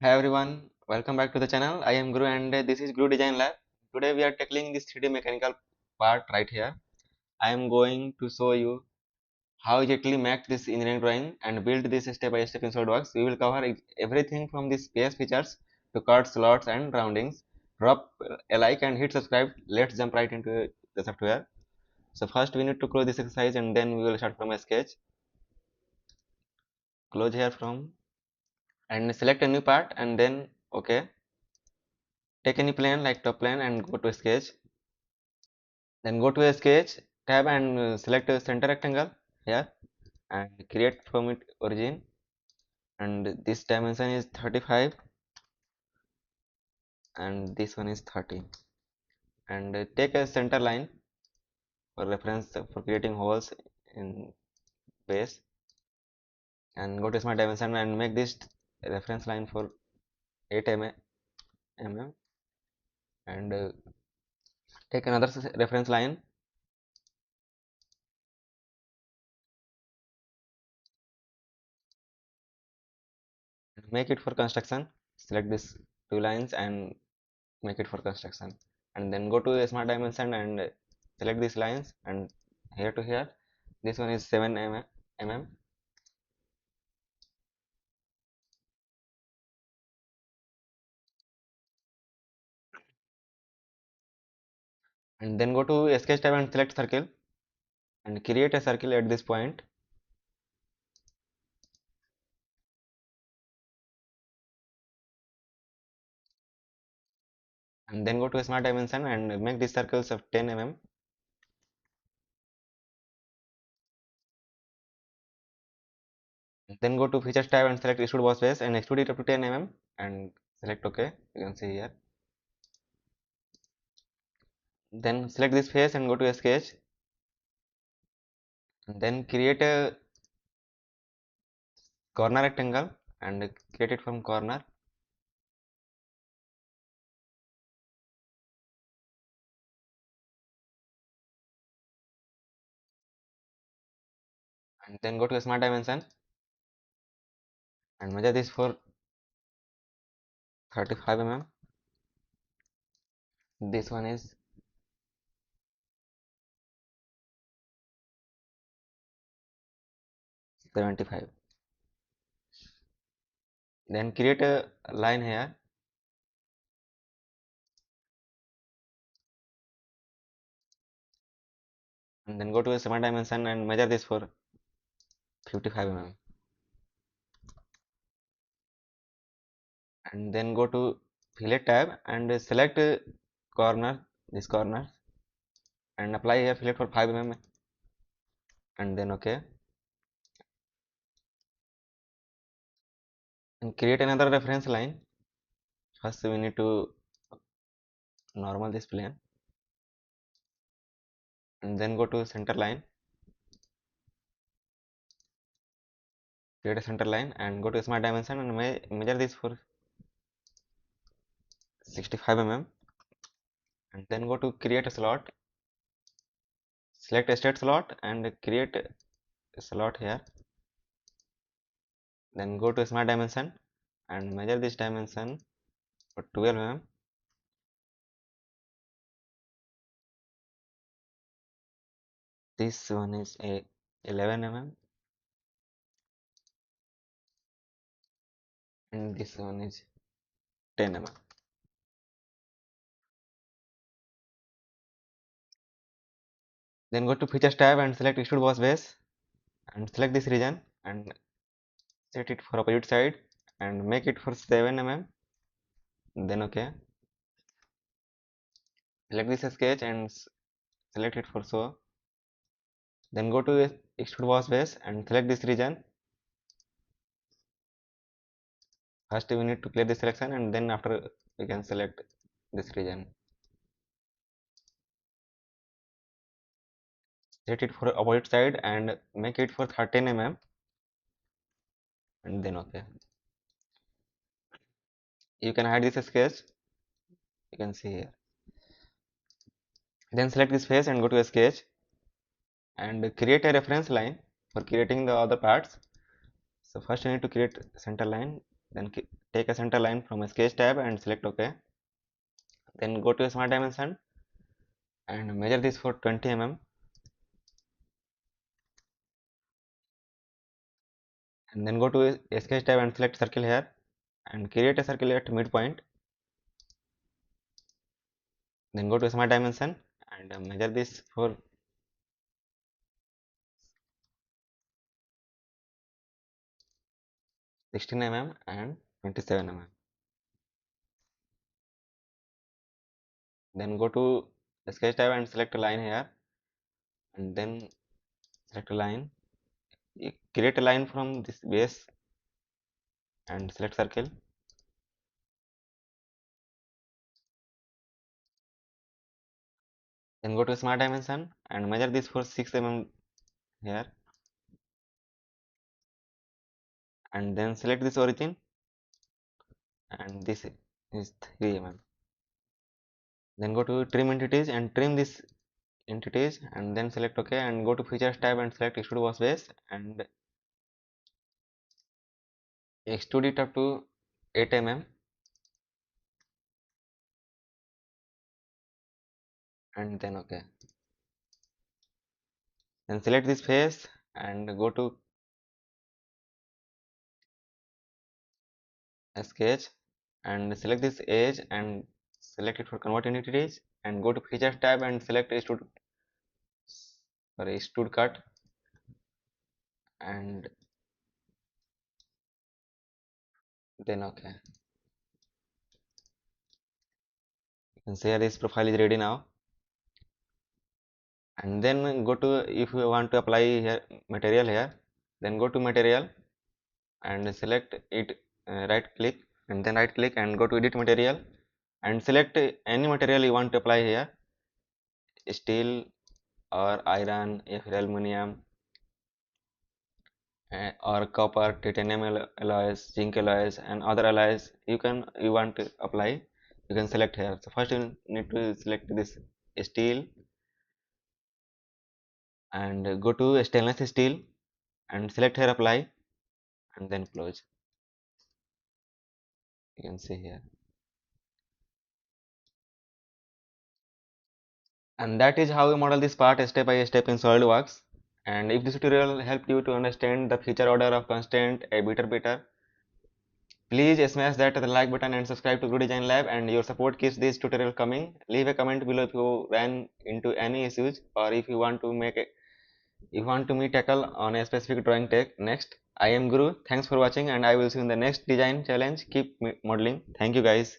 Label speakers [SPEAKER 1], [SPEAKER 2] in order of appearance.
[SPEAKER 1] Hi everyone, welcome back to the channel. I am Guru and this is Guru Design Lab. Today we are tackling this 3D mechanical part right here. I am going to show you how exactly make this engineering drawing and build this step by step in SolidWorks. We will cover everything from the space features to cuts, slots and roundings. Drop a like and hit subscribe. Let's jump right into the software. So first we need to close this exercise and then we will start from a sketch. Close here from and select a new part and then okay. Take any plane like top plane and go to sketch. Then go to a sketch tab and select a center rectangle here and create from it origin, and this dimension is 35 and this one is 30, and take a center line for reference for creating holes in base, and go to smart dimension and make this reference line for 8 mm, and take another reference line and make it for construction. Select this two lines and make it for construction, and then go to a smart dimension and select these lines, and here to here this one is 7 mm, and then go to a sketch tab and select circle and create a circle at this point, and then go to a smart dimension and make these circles of 10 mm, then go to features tab and select extrude boss base and extrude it up to 10 mm and select ok. You can see here, then select this face and go to a sketch and then create a corner rectangle and create it from corner, and then go to a smart dimension and measure this for 35 mm. This one is 75. Then create a line here and then go to a smart dimension and measure this for 55 mm, and then go to fillet tab and select corner, this corner, and apply here fillet for 5 mm and then okay, and create another reference line. First we need to normal this plane and then go to center line, create a center line and go to smart dimension and measure this for 65 mm, and then go to create a slot, select a straight slot and create a slot here, then go to smart dimension and measure this dimension for 12 mm, this one is a 11 mm and this one is 10 mm. Then go to features tab and select extrude boss base and select this region and set it for opposite side and make it for 7 mm, then okay, select this sketch and select it for so, then go to extrude boss base and select this region. First we need to clear this selection and then after we can select this region, set it for opposite side and make it for 13 mm and then okay. You can hide this sketch, you can see here, then select this face and go to a sketch and create a reference line for creating the other parts. So first you need to create center line Then take a center line from a sketch tab and select OK. Then go to a smart dimension and measure this for 20 mm. And then go to a sketch tab and select circle here and create a circle at midpoint. Then go to smart dimension and measure this for 16 mm and 27 mm. Then go to the sketch tab and select a line here and then select a line. You create a line from this base and select circle. Then go to smart dimension and measure this for 6 mm here and then select this origin and this is 3 mm. Then go to trim entities and trim this entities and then select OK and go to features tab and select extrude boss base and extrude it up to 8 mm and then OK. Then select this face and go to a sketch and select this edge and select it for convert entities and go to features tab and select extrude cut and then OK. You can see this profile is ready now. And then go to, if you want to apply here material here, then go to material and select it, right click and then right click and go to edit material and select any material you want to apply here, steel or iron, if aluminum or copper, titanium alloys, zinc alloys and other alloys you want to apply, you can select here. So first you need to select this steel and go to stainless steel and select here apply and then close. You can see here. And that is how we model this part step by step in SolidWorks. And if this tutorial helped you to understand the feature order of constraint a bit better, please smash that the like button and subscribe to Groove Design Lab, and your support keeps this tutorial coming. Leave a comment below if you ran into any issues or if you want to me tackle on a specific drawing tech next. I am Guru. Thanks for watching and I will see you in the next design challenge. Keep modeling. Thank you guys.